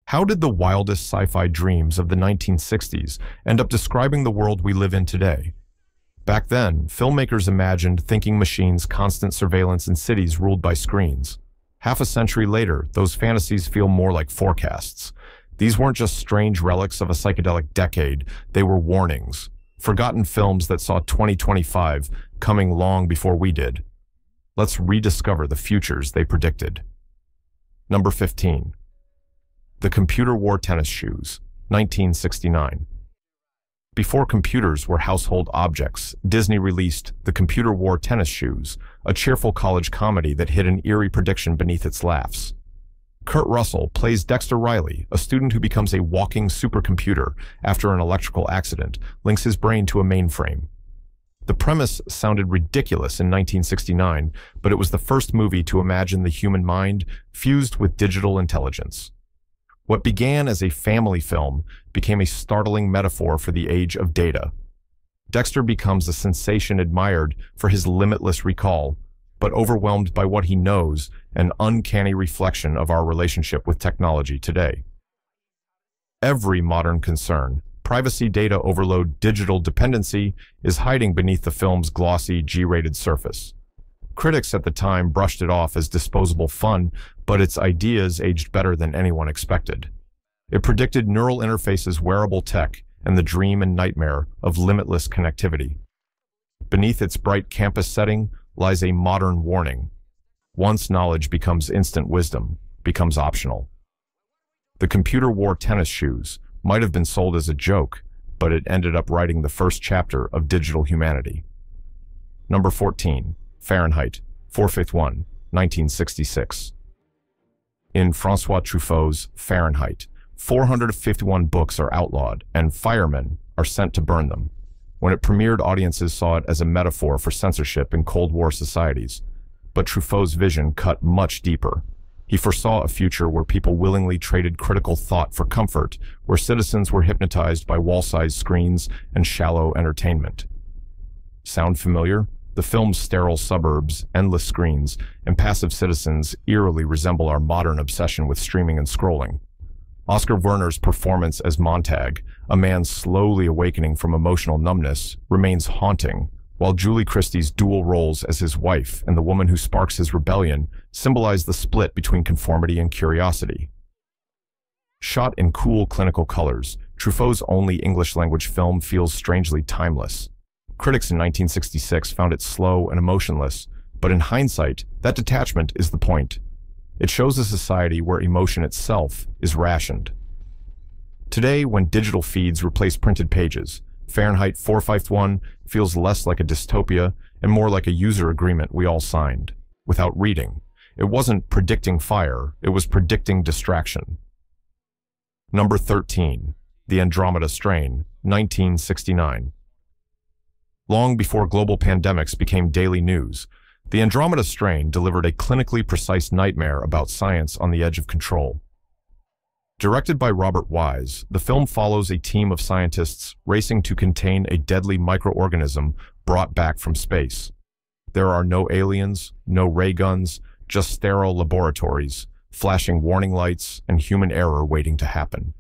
How did the wildest sci-fi dreams of the 1960s end up describing the world we live in today? Back then, filmmakers imagined thinking machines, constant surveillance, and cities ruled by screens. Half a century later, those fantasies feel more like forecasts. These weren't just strange relics of a psychedelic decade, they were warnings. Forgotten films that saw 2025 coming long before we did. Let's rediscover the futures they predicted. Number 15. The Computer Wore Tennis Shoes, 1969. Before computers were household objects, Disney released The Computer Wore Tennis Shoes, a cheerful college comedy that hid an eerie prediction beneath its laughs. Kurt Russell plays Dexter Riley, a student who becomes a walking supercomputer after an electrical accident, links his brain to a mainframe. The premise sounded ridiculous in 1969, but it was the first movie to imagine the human mind fused with digital intelligence. What began as a family film became a startling metaphor for the age of data. Dexter becomes a sensation admired for his limitless recall, but overwhelmed by what he knows, an uncanny reflection of our relationship with technology today. Every modern concern, privacy, data overload, digital dependency, is hiding beneath the film's glossy, G-rated surface. Critics at the time brushed it off as disposable fun, but its ideas aged better than anyone expected. It predicted neural interfaces, wearable tech, and the dream and nightmare of limitless connectivity. Beneath its bright campus setting lies a modern warning. Once knowledge becomes instant wisdom, becomes optional. The Computer Wore Tennis Shoes might have been sold as a joke, but it ended up writing the first chapter of digital humanity. Number 14. Fahrenheit 451, 1966. In François Truffaut's Fahrenheit, 451 books are outlawed, and firemen are sent to burn them. When it premiered, audiences saw it as a metaphor for censorship in Cold War societies. But Truffaut's vision cut much deeper. He foresaw a future where people willingly traded critical thought for comfort, where citizens were hypnotized by wall-sized screens and shallow entertainment. Sound familiar? The film's sterile suburbs, endless screens, and passive citizens eerily resemble our modern obsession with streaming and scrolling. Oscar Werner's performance as Montag, a man slowly awakening from emotional numbness, remains haunting, while Julie Christie's dual roles as his wife and the woman who sparks his rebellion symbolize the split between conformity and curiosity. Shot in cool clinical colors, Truffaut's only English-language film feels strangely timeless. Critics in 1966 found it slow and emotionless, but in hindsight, that detachment is the point. It shows a society where emotion itself is rationed. Today, when digital feeds replace printed pages, Fahrenheit 451 feels less like a dystopia and more like a user agreement we all signed, without reading. It wasn't predicting fire, it was predicting distraction. Number 13. The Andromeda Strain, 1969. Long before global pandemics became daily news, the Andromeda Strain delivered a clinically precise nightmare about science on the edge of control. Directed by Robert Wise, the film follows a team of scientists racing to contain a deadly microorganism brought back from space. There are no aliens, no ray guns, just sterile laboratories, flashing warning lights, and human error waiting to happen.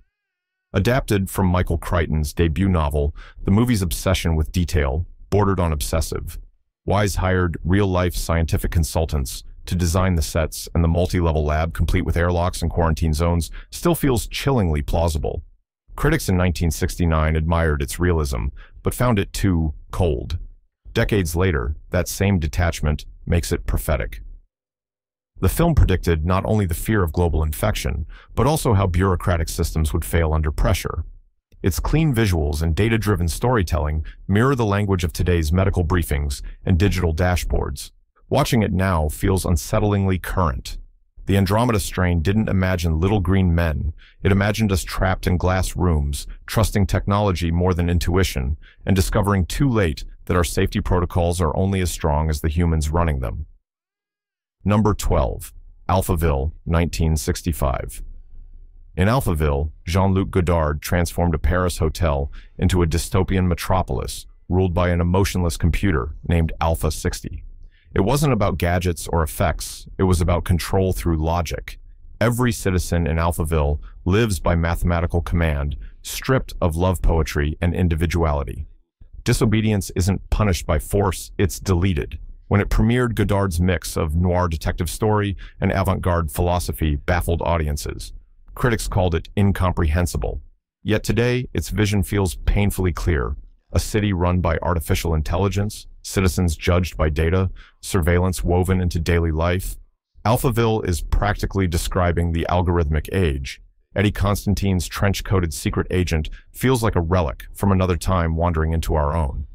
Adapted from Michael Crichton's debut novel, the movie's obsession with detail bordered on obsessive. Wise hired real-life scientific consultants to design the sets, and the multi-level lab, complete with airlocks and quarantine zones, still feels chillingly plausible. Critics in 1969 admired its realism, but found it too cold. Decades later, that same detachment makes it prophetic. The film predicted not only the fear of global infection, but also how bureaucratic systems would fail under pressure. Its clean visuals and data-driven storytelling mirror the language of today's medical briefings and digital dashboards. Watching it now feels unsettlingly current. The Andromeda Strain didn't imagine little green men. It imagined us trapped in glass rooms, trusting technology more than intuition, and discovering too late that our safety protocols are only as strong as the humans running them. Number 12. Alphaville, 1965. In Alphaville, Jean-Luc Godard transformed a Paris hotel into a dystopian metropolis ruled by an emotionless computer named Alpha 60. It wasn't about gadgets or effects, it was about control through logic. Every citizen in Alphaville lives by mathematical command, stripped of love poetry and individuality. Disobedience isn't punished by force, it's deleted. When it premiered, Godard's mix of noir detective story and avant-garde philosophy baffled audiences. Critics called it incomprehensible. Yet today, its vision feels painfully clear. A city run by artificial intelligence, citizens judged by data, surveillance woven into daily life. Alphaville is practically describing the algorithmic age. Eddie Constantine's trench-coated secret agent feels like a relic from another time wandering into our own.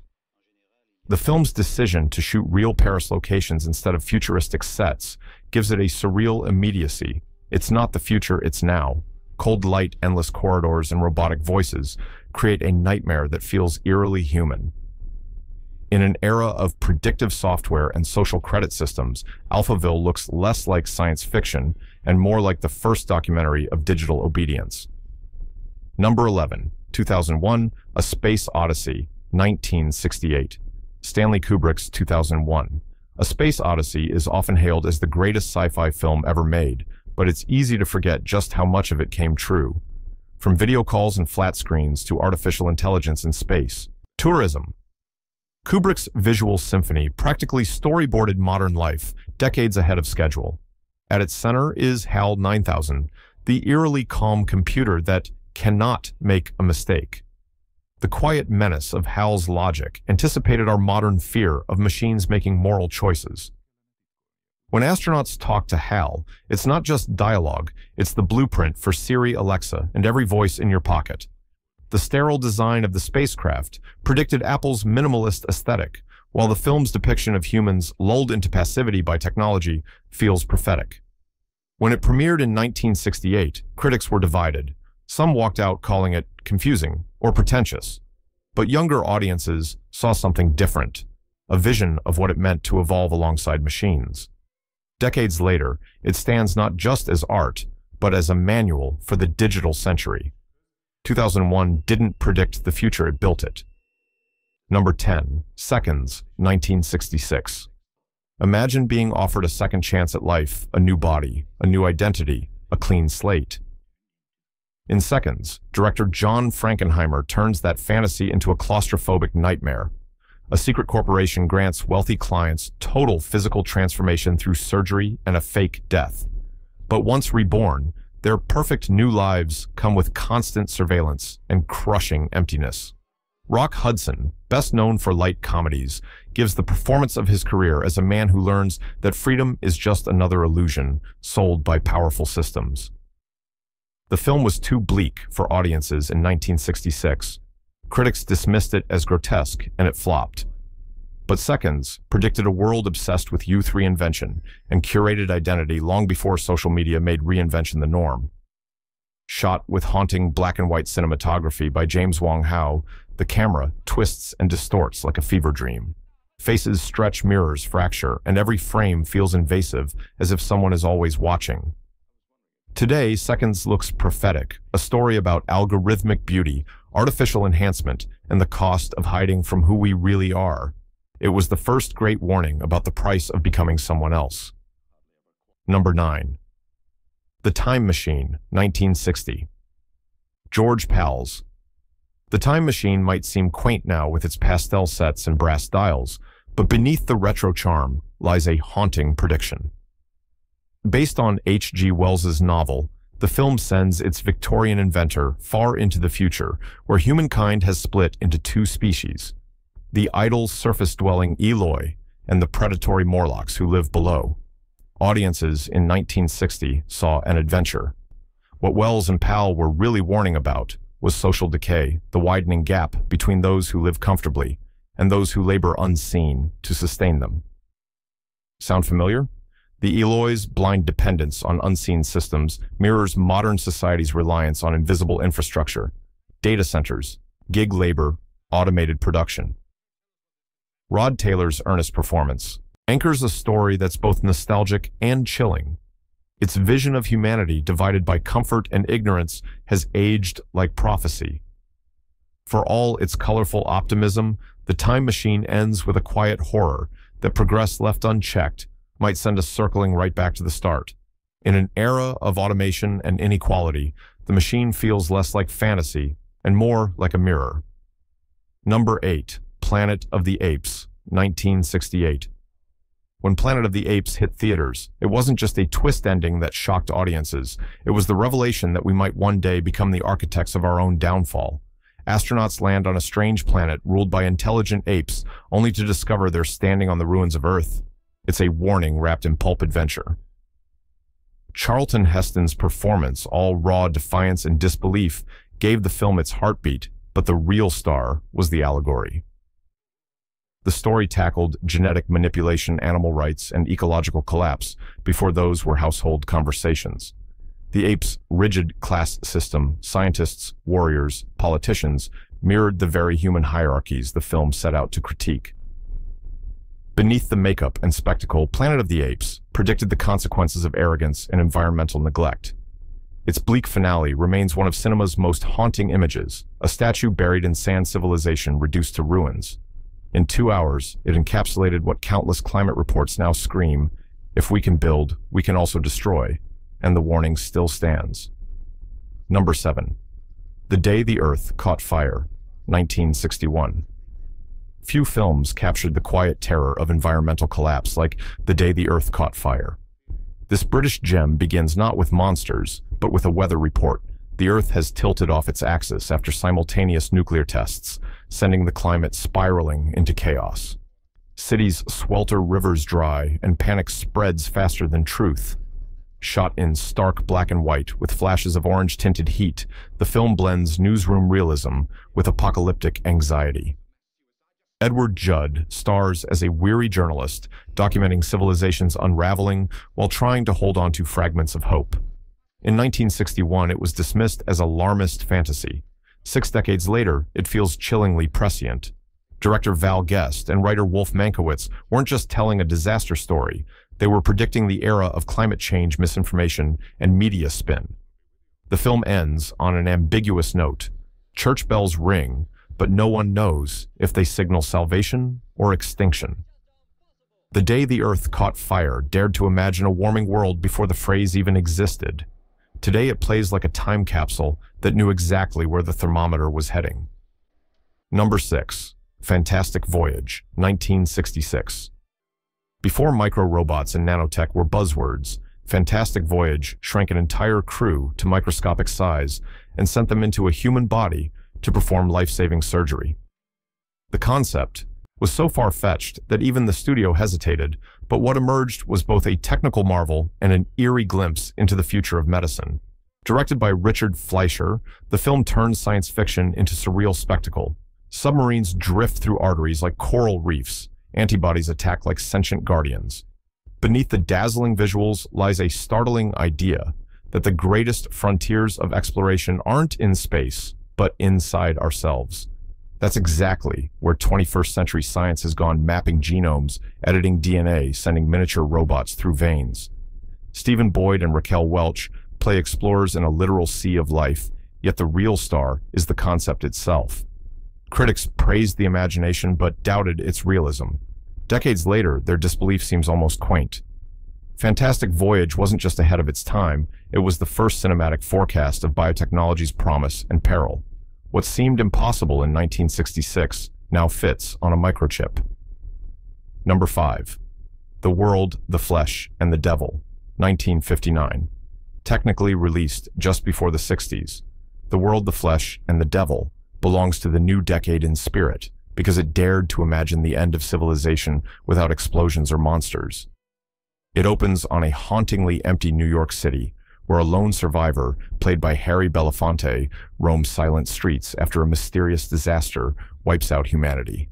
The film's decision to shoot real Paris locations instead of futuristic sets gives it a surreal immediacy. It's not the future, it's now. Cold light, endless corridors, and robotic voices create a nightmare that feels eerily human. In an era of predictive software and social credit systems, Alphaville looks less like science fiction and more like the first documentary of digital obedience. Number 11, 2001, A Space Odyssey, 1968. Stanley Kubrick's 2001. A Space Odyssey is often hailed as the greatest sci-fi film ever made, but it's easy to forget just how much of it came true. From video calls and flat screens to artificial intelligence in space. Tourism. Kubrick's visual symphony practically storyboarded modern life, decades ahead of schedule. At its center is HAL 9000, the eerily calm computer that cannot make a mistake. The quiet menace of HAL's logic anticipated our modern fear of machines making moral choices. When astronauts talk to HAL, it's not just dialogue, it's the blueprint for Siri, Alexa, and every voice in your pocket. The sterile design of the spacecraft predicted Apple's minimalist aesthetic, while the film's depiction of humans lulled into passivity by technology feels prophetic. When it premiered in 1968, critics were divided. Some walked out calling it confusing or pretentious. But younger audiences saw something different, a vision of what it meant to evolve alongside machines. Decades later, it stands not just as art, but as a manual for the digital century. 2001 didn't predict the future, it built it. Number 10, Seconds, 1966. Imagine being offered a second chance at life, a new body, a new identity, a clean slate. In Seconds, director John Frankenheimer turns that fantasy into a claustrophobic nightmare. A secret corporation grants wealthy clients total physical transformation through surgery and a fake death. But once reborn, their perfect new lives come with constant surveillance and crushing emptiness. Rock Hudson, best known for light comedies, gives the performance of his career as a man who learns that freedom is just another illusion sold by powerful systems. The film was too bleak for audiences in 1966. Critics dismissed it as grotesque, and it flopped. But Seconds predicted a world obsessed with youth reinvention and curated identity long before social media made reinvention the norm. Shot with haunting black and white cinematography by James Wong Howe, the camera twists and distorts like a fever dream. Faces stretch, mirrors fracture, and every frame feels invasive, as if someone is always watching. Today, Seconds looks prophetic, a story about algorithmic beauty, artificial enhancement, and the cost of hiding from who we really are. It was the first great warning about the price of becoming someone else. Number 9. The Time Machine, 1960. George Pal's. The Time Machine might seem quaint now with its pastel sets and brass dials, but beneath the retro charm lies a haunting prediction. Based on H.G. Wells's novel, the film sends its Victorian inventor far into the future, where humankind has split into two species, the idle surface-dwelling Eloi and the predatory Morlocks who live below. Audiences in 1960 saw an adventure. What Wells and Pal were really warning about was social decay, the widening gap between those who live comfortably and those who labor unseen to sustain them. Sound familiar? The Eloi's blind dependence on unseen systems mirrors modern society's reliance on invisible infrastructure, data centers, gig labor, automated production. Rod Taylor's earnest performance anchors a story that's both nostalgic and chilling. Its vision of humanity divided by comfort and ignorance has aged like prophecy. For all its colorful optimism, The Time Machine ends with a quiet horror that, progress left unchecked, might send us circling right back to the start. In an era of automation and inequality, The machine feels less like fantasy and more like a mirror. Number 8. Planet of the Apes, 1968. When Planet of the Apes hit theaters, it wasn't just a twist ending that shocked audiences. It was the revelation that we might one day become the architects of our own downfall. Astronauts land on a strange planet ruled by intelligent apes, only to discover they're standing on the ruins of Earth. It's a warning wrapped in pulp adventure. Charlton Heston's performance, all raw defiance and disbelief, gave the film its heartbeat, but the real star was the allegory. The story tackled genetic manipulation, animal rights, and ecological collapse before those were household conversations. The apes' rigid class system, scientists, warriors, politicians, mirrored the very human hierarchies the film set out to critique. Beneath the makeup and spectacle, Planet of the Apes predicted the consequences of arrogance and environmental neglect. Its bleak finale remains one of cinema's most haunting images, a statue buried in sand civilization reduced to ruins. In 2 hours, it encapsulated what countless climate reports now scream: if we can build, we can also destroy, and the warning still stands. Number 7. The Day the Earth Caught Fire, 1961. Few films captured the quiet terror of environmental collapse like The Day the Earth Caught Fire. This British gem begins not with monsters, but with a weather report. The Earth has tilted off its axis after simultaneous nuclear tests, sending the climate spiraling into chaos. Cities swelter, rivers dry, and panic spreads faster than truth. Shot in stark black and white with flashes of orange-tinted heat, the film blends newsroom realism with apocalyptic anxiety. Edward Judd stars as a weary journalist documenting civilization's unraveling while trying to hold on to fragments of hope. In 1961, it was dismissed as alarmist fantasy. 6 decades later, it feels chillingly prescient. Director Val Guest and writer Wolf Mankiewicz weren't just telling a disaster story, they were predicting the era of climate change misinformation and media spin. The film ends on an ambiguous note. Church bells ring, but no one knows if they signal salvation or extinction. The Day the Earth Caught Fire dared to imagine a warming world before the phrase even existed. Today it plays like a time capsule that knew exactly where the thermometer was heading. Number 6. Fantastic Voyage, 1966. Before micro-robots and nanotech were buzzwords, Fantastic Voyage shrank an entire crew to microscopic size and sent them into a human body to perform life-saving surgery. The concept was so far-fetched that even the studio hesitated, but what emerged was both a technical marvel and an eerie glimpse into the future of medicine. Directed by Richard Fleischer, the film turns science fiction into surreal spectacle. Submarines drift through arteries like coral reefs. Antibodies attack like sentient guardians. Beneath the dazzling visuals lies a startling idea that the greatest frontiers of exploration aren't in space, but inside ourselves. That's exactly where 21st century science has gone, mapping genomes, editing DNA, sending miniature robots through veins. Stephen Boyd and Raquel Welch play explorers in a literal sea of life, yet the real star is the concept itself. Critics praised the imagination but doubted its realism. Decades later, their disbelief seems almost quaint. Fantastic Voyage wasn't just ahead of its time, it was the first cinematic forecast of biotechnology's promise and peril. What seemed impossible in 1966 now fits on a microchip. Number 5. The World, the Flesh, and the Devil, 1959. Technically released just before the 60s, The World, the Flesh, and the Devil belongs to the new decade in spirit because it dared to imagine the end of civilization without explosions or monsters. It opens on a hauntingly empty New York City, where a lone survivor, played by Harry Belafonte, roams silent streets after a mysterious disaster wipes out humanity.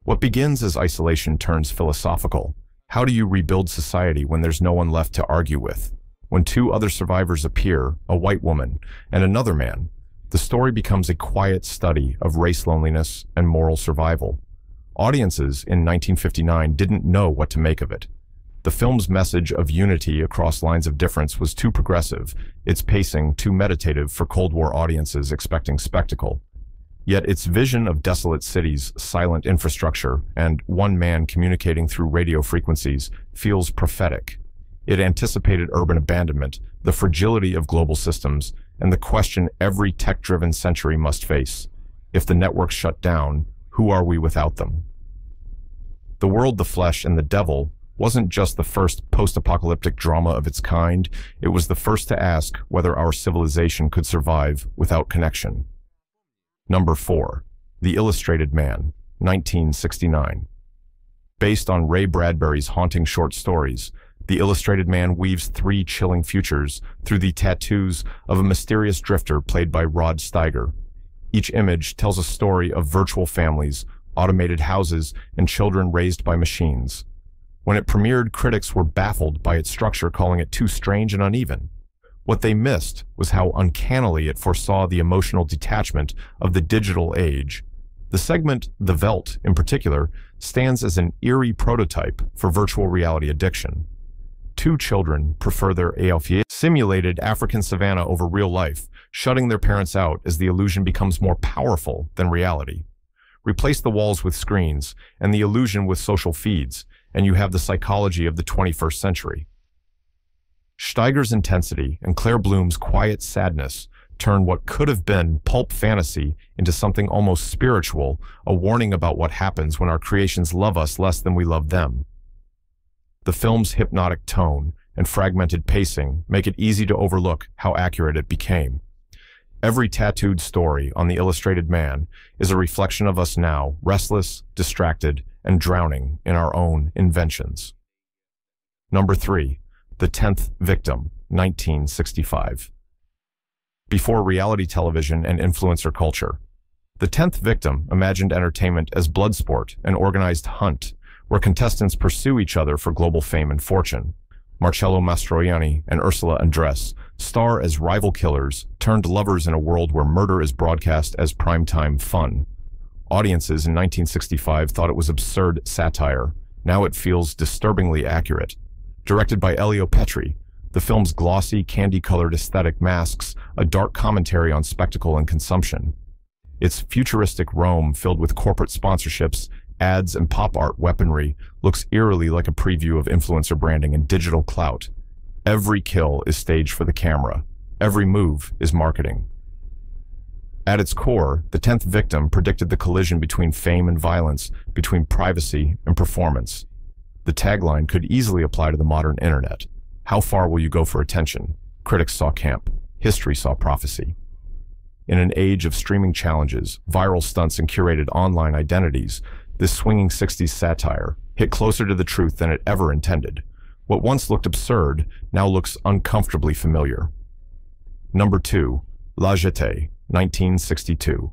What begins as isolation turns philosophical. How do you rebuild society when there's no one left to argue with? When 2 other survivors appear, a white woman and another man, the story becomes a quiet study of race loneliness and moral survival. Audiences in 1959 didn't know what to make of it. The film's message of unity across lines of difference was too progressive, its pacing too meditative for Cold War audiences expecting spectacle. Yet its vision of desolate cities, silent infrastructure, and one man communicating through radio frequencies feels prophetic. It anticipated urban abandonment, the fragility of global systems, and the question every tech-driven century must face. If the networks shut down, who are we without them? The World, the Flesh, and the Devil wasn't just the first post-apocalyptic drama of its kind, it was the first to ask whether our civilization could survive without connection. Number 4. The Illustrated Man, 1969. Based on Ray Bradbury's haunting short stories, The Illustrated Man weaves 3 chilling futures through the tattoos of a mysterious drifter played by Rod Steiger. Each image tells a story of virtual families, automated houses, and children raised by machines. When it premiered, critics were baffled by its structure, calling it too strange and uneven. What they missed was how uncannily it foresaw the emotional detachment of the digital age. The segment, The Veldt, in particular, stands as an eerie prototype for virtual reality addiction. 2 children prefer their simulated African savanna over real life, shutting their parents out as the illusion becomes more powerful than reality. Replace the walls with screens and the illusion with social feeds, and you have the psychology of the 21st century. Steiger's intensity and Claire Bloom's quiet sadness turn what could have been pulp fantasy into something almost spiritual, a warning about what happens when our creations love us less than we love them. The film's hypnotic tone and fragmented pacing make it easy to overlook how accurate it became. Every tattooed story on The Illustrated Man is a reflection of us now, restless, distracted, and drowning in our own inventions. Number 3. The 10th Victim, 1965. Before reality television and influencer culture, The 10th Victim imagined entertainment as blood sport, an organized hunt, where contestants pursue each other for global fame and fortune. Marcello Mastroianni and Ursula Andress star as rival killers turned lovers in a world where murder is broadcast as primetime fun. Audiences in 1965 thought it was absurd satire. Now it feels disturbingly accurate. Directed by Elio Petri, the film's glossy, candy-colored aesthetic masks a dark commentary on spectacle and consumption. Its futuristic Rome, filled with corporate sponsorships, ads, and pop art weaponry, looks eerily like a preview of influencer branding and digital clout. Every kill is staged for the camera. Every move is marketing. At its core, The 10th Victim predicted the collision between fame and violence, between privacy and performance. The tagline could easily apply to the modern internet. How far will you go for attention? Critics saw camp. History saw prophecy. In an age of streaming challenges, viral stunts, and curated online identities, this swinging 60s satire hit closer to the truth than it ever intended. What once looked absurd now looks uncomfortably familiar. Number 2. La Jetée, 1962.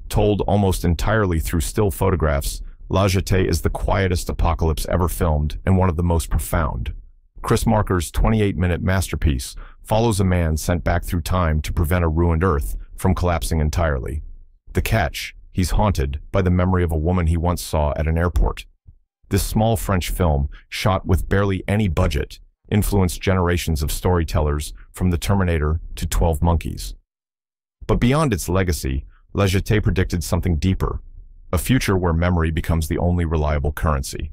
Told almost entirely through still photographs, La Jetée is the quietest apocalypse ever filmed and one of the most profound. Chris Marker's 28-minute masterpiece follows a man sent back through time to prevent a ruined Earth from collapsing entirely. The catch: he's haunted by the memory of a woman he once saw at an airport. This small French film, shot with barely any budget, influenced generations of storytellers from The Terminator to 12 Monkeys. But beyond its legacy, La Jetée predicted something deeper, a future where memory becomes the only reliable currency.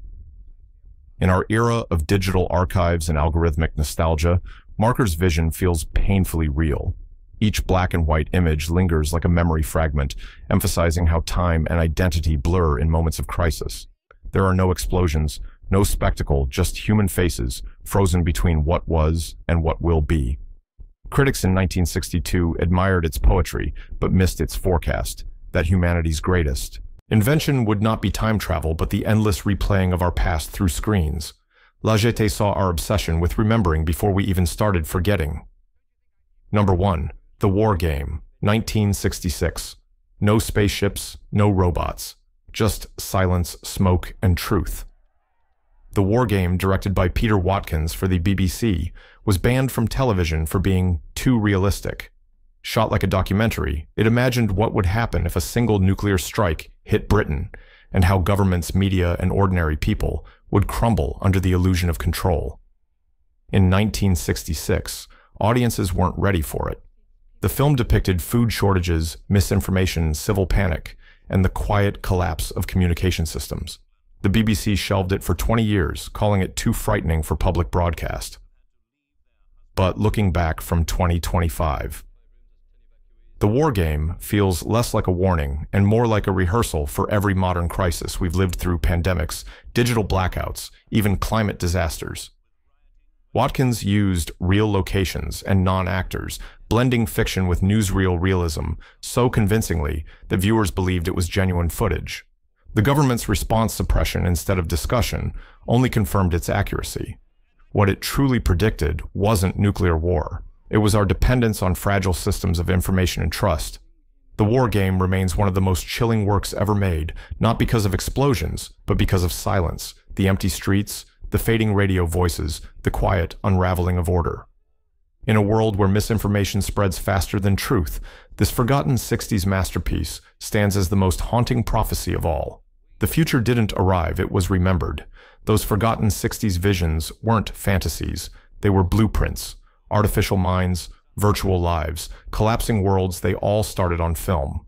In our era of digital archives and algorithmic nostalgia, Marker's vision feels painfully real. Each black and white image lingers like a memory fragment, emphasizing how time and identity blur in moments of crisis. There are no explosions, no spectacle, just human faces, frozen between what was and what will be. Critics in 1962 admired its poetry, but missed its forecast, that humanity's greatest invention would not be time travel, but the endless replaying of our past through screens. La Jetée saw our obsession with remembering before we even started forgetting. Number 1. The War Game, 1966. No spaceships, no robots. Just silence, smoke, and truth. The War Game, directed by Peter Watkins for the BBC, was banned from television for being too realistic. Shot like a documentary, it imagined what would happen if a single nuclear strike hit Britain, and how governments, media, and ordinary people would crumble under the illusion of control. In 1966, audiences weren't ready for it. The film depicted food shortages, misinformation, civil panic, and the quiet collapse of communication systems. The BBC shelved it for 20 years, calling it too frightening for public broadcast. but looking back from 2025. The war game feels less like a warning and more like a rehearsal for every modern crisis we've lived through: pandemics, digital blackouts, even climate disasters. Watkins used real locations and non-actors, blending fiction with newsreel realism so convincingly that viewers believed it was genuine footage. The government's response suppression instead of discussion only confirmed its accuracy. What it truly predicted wasn't nuclear war. It was our dependence on fragile systems of information and trust. The war game remains one of the most chilling works ever made, not because of explosions, but because of silence, the empty streets, the fading radio voices, the quiet unraveling of order. In a world where misinformation spreads faster than truth, this forgotten 60s masterpiece stands as the most haunting prophecy of all. The future didn't arrive, it was remembered. Those forgotten 60s visions weren't fantasies, they were blueprints. Artificial minds, virtual lives, collapsing worlds, they all started on film.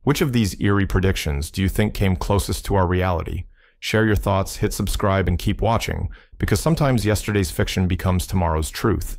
Which of these eerie predictions do you think came closest to our reality? Share your thoughts, hit subscribe, and keep watching, because sometimes yesterday's fiction becomes tomorrow's truth.